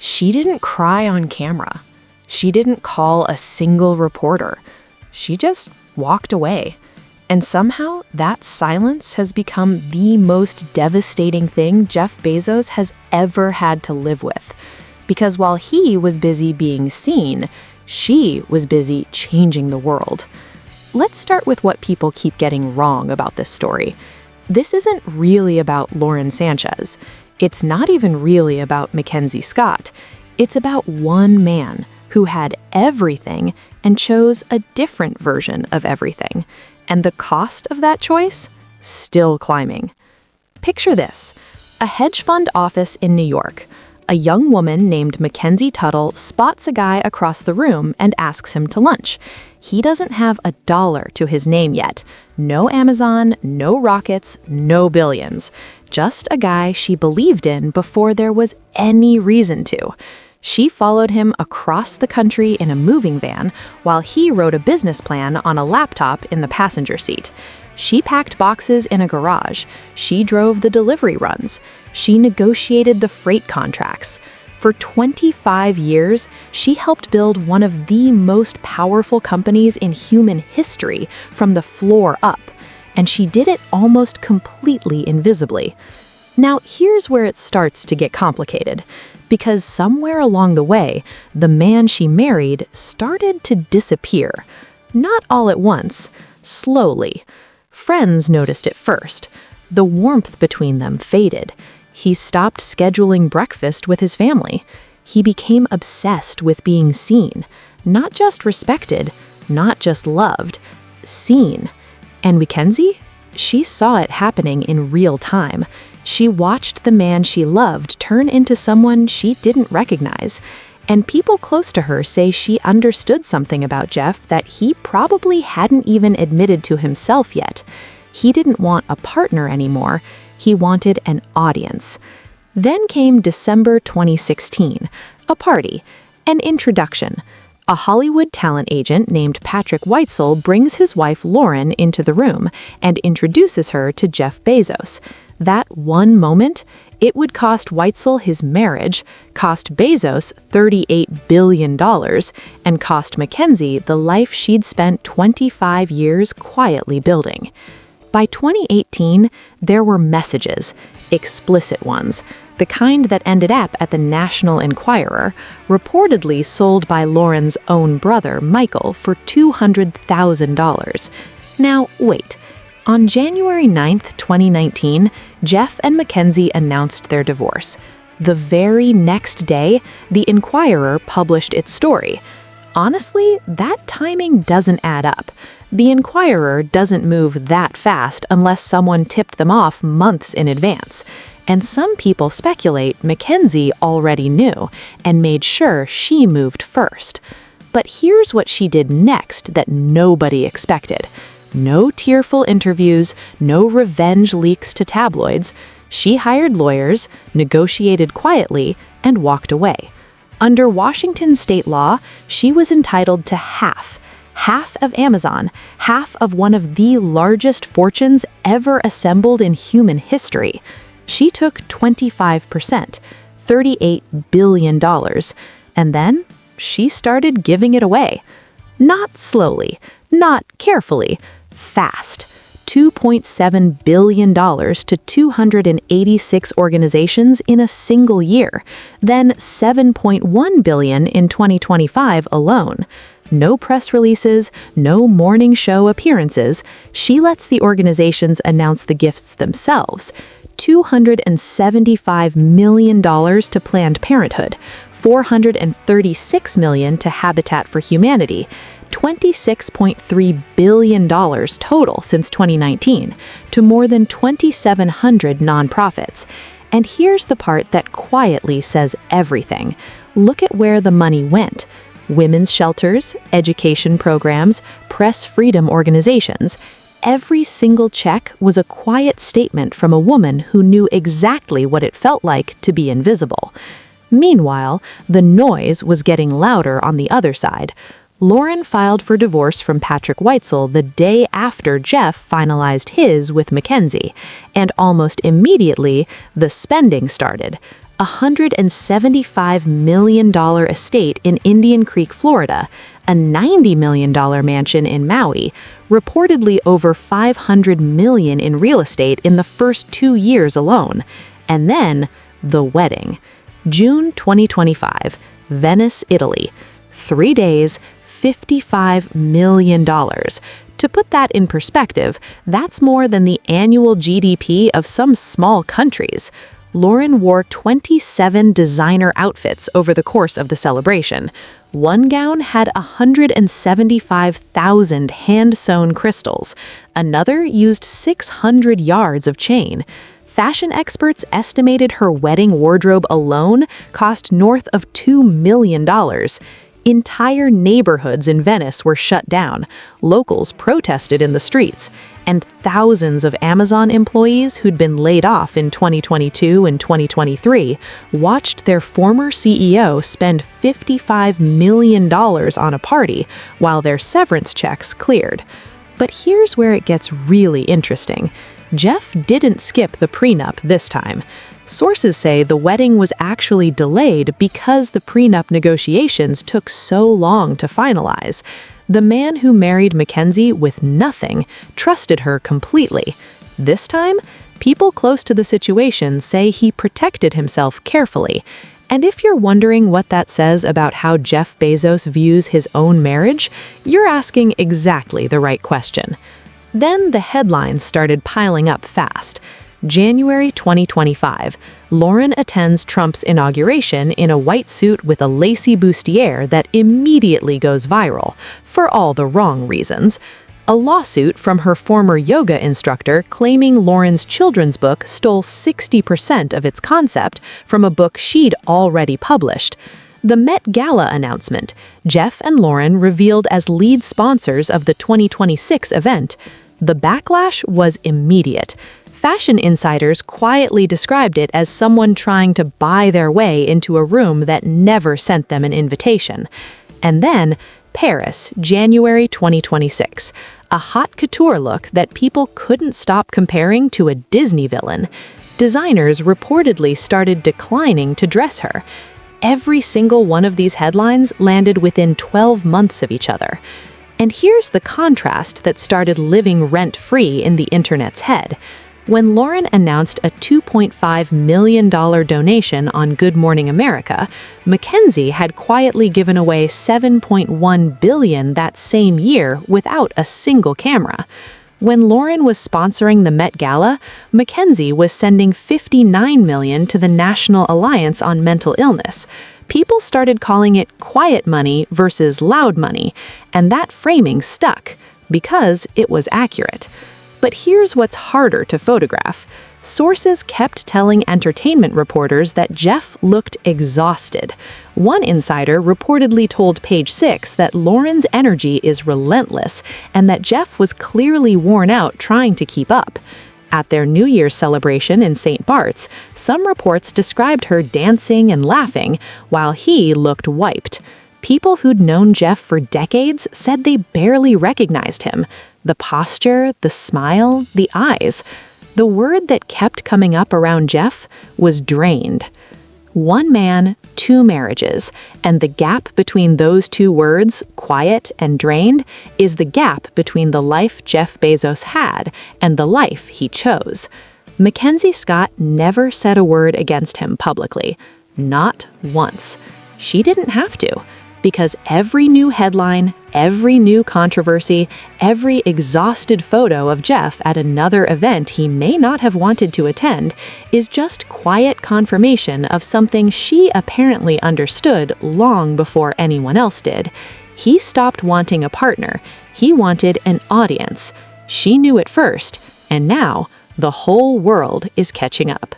She didn't cry on camera. She didn't call a single reporter. She just walked away. And somehow, that silence has become the most devastating thing Jeff Bezos has ever had to live with. Because while he was busy being seen, she was busy changing the world. Let's start with what people keep getting wrong about this story. This isn't really about Lauren Sanchez. It's not even really about McKenzie Scott. It's about one man who had everything and chose a different version of everything. And the cost of that choice? Still climbing. Picture this: a hedge fund office in New York. A young woman named McKenzie Tuttle spots a guy across the room and asks him to lunch. He doesn't have $1 to his name yet. No Amazon, no rockets, no billions. Just a guy she believed in before there was any reason to. She followed him across the country in a moving van while he wrote a business plan on a laptop in the passenger seat. She packed boxes in a garage. She drove the delivery runs. She negotiated the freight contracts. For 25 years, she helped build one of the most powerful companies in human history from the floor up, and she did it almost completely invisibly. Now, here's where it starts to get complicated, because somewhere along the way, the man she married started to disappear. Not all at once, slowly. Friends noticed it first. The warmth between them faded. He stopped scheduling breakfast with his family. He became obsessed with being seen. Not just respected, not just loved, seen. And McKenzie? She saw it happening in real time. She watched the man she loved turn into someone she didn't recognize. And people close to her say she understood something about Jeff that he probably hadn't even admitted to himself yet. He didn't want a partner anymore. He wanted an audience. Then came December 2016, a party, an introduction. A Hollywood talent agent named Patrick Weitzel brings his wife Lauren into the room and introduces her to Jeff Bezos. That one moment, it would cost Weitzel his marriage, cost Bezos $38 billion, and cost McKenzie the life she'd spent 25 years quietly building. By 2018, there were messages, explicit ones, the kind that ended up at the National Enquirer, reportedly sold by Lauren's own brother, Michael, for $200,000. Now, wait. On January 9th, 2019, Jeff and McKenzie announced their divorce. The very next day, the Enquirer published its story. Honestly, that timing doesn't add up. The Enquirer doesn't move that fast unless someone tipped them off months in advance. And some people speculate McKenzie already knew and made sure she moved first. But here's what she did next that nobody expected. No tearful interviews, no revenge leaks to tabloids. She hired lawyers, negotiated quietly, and walked away. Under Washington state law, she was entitled to half of Amazon, half of one of the largest fortunes ever assembled in human history. She took 25%, $38 billion, and then she started giving it away. Not slowly, not carefully, fast. $2.7 billion to 286 organizations in a single year, then $7.1 billion in 2025 alone. No press releases, no morning show appearances. She lets the organizations announce the gifts themselves. $275 million to Planned Parenthood, $436 million to Habitat for Humanity, $26.3 billion total since 2019 to more than 2,700 nonprofits. And here's the part that quietly says everything. Look at where the money went. Women's shelters, education programs, press freedom organizations. Every single check was a quiet statement from a woman who knew exactly what it felt like to be invisible. Meanwhile, the noise was getting louder on the other side. Lauren filed for divorce from Patrick Weitzel the day after Jeff finalized his with McKenzie, and almost immediately, the spending started. a $175 million estate in Indian Creek, Florida, a $90 million mansion in Maui, reportedly over $500 million in real estate in the first 2 years alone, and then the wedding. June 2025, Venice, Italy. 3 days, $55 million. To put that in perspective, that's more than the annual GDP of some small countries. Lauren wore 27 designer outfits over the course of the celebration. One gown had 175,000 hand-sewn crystals. Another used 600 yards of chain. Fashion experts estimated her wedding wardrobe alone cost north of $2 million. Entire neighborhoods in Venice were shut down, locals protested in the streets, and thousands of Amazon employees who'd been laid off in 2022 and 2023 watched their former CEO spend $55 million on a party while their severance checks cleared. But here's where it gets really interesting. Jeff didn't skip the prenup this time. Sources say the wedding was actually delayed because the prenup negotiations took so long to finalize. The man who married McKenzie with nothing trusted her completely. This time, people close to the situation say he protected himself carefully. And if you're wondering what that says about how Jeff Bezos views his own marriage, you're asking exactly the right question. Then the headlines started piling up fast. January 2025, Lauren attends Trump's inauguration in a white suit with a lacy bustier that immediately goes viral, for all the wrong reasons. A lawsuit from her former yoga instructor claiming Lauren's children's book stole 60% of its concept from a book she'd already published. The Met Gala announcement, Jeff and Lauren revealed as lead sponsors of the 2026 event. The backlash was immediate. Fashion insiders quietly described it as someone trying to buy their way into a room that never sent them an invitation. And then, Paris, January 2026. A haute couture look that people couldn't stop comparing to a Disney villain. Designers reportedly started declining to dress her. Every single one of these headlines landed within 12 months of each other. And here's the contrast that started living rent-free in the internet's head. When Lauren announced a $2.5 million donation on Good Morning America, McKenzie had quietly given away $7.1 billion that same year without a single camera. When Lauren was sponsoring the Met Gala, McKenzie was sending $59 million to the National Alliance on Mental Illness. People started calling it quiet money versus loud money, and that framing stuck because it was accurate. But here's what's harder to photograph. Sources kept telling entertainment reporters that Jeff looked exhausted. One insider reportedly told Page 6 that Lauren's energy is relentless and that Jeff was clearly worn out trying to keep up. At their New Year's celebration in St. Bart's, some reports described her dancing and laughing, while he looked wiped. People who'd known Jeff for decades said they barely recognized him. The posture, the smile, the eyes. The word that kept coming up around Jeff was drained. One man, two marriages, and the gap between those two words, quiet and drained, is the gap between the life Jeff Bezos had and the life he chose. McKenzie Scott never said a word against him publicly. Not once. She didn't have to. Because every new headline, every new controversy, every exhausted photo of Jeff at another event he may not have wanted to attend is just quiet confirmation of something she apparently understood long before anyone else did. He stopped wanting a partner. He wanted an audience. She knew it first, and now the whole world is catching up.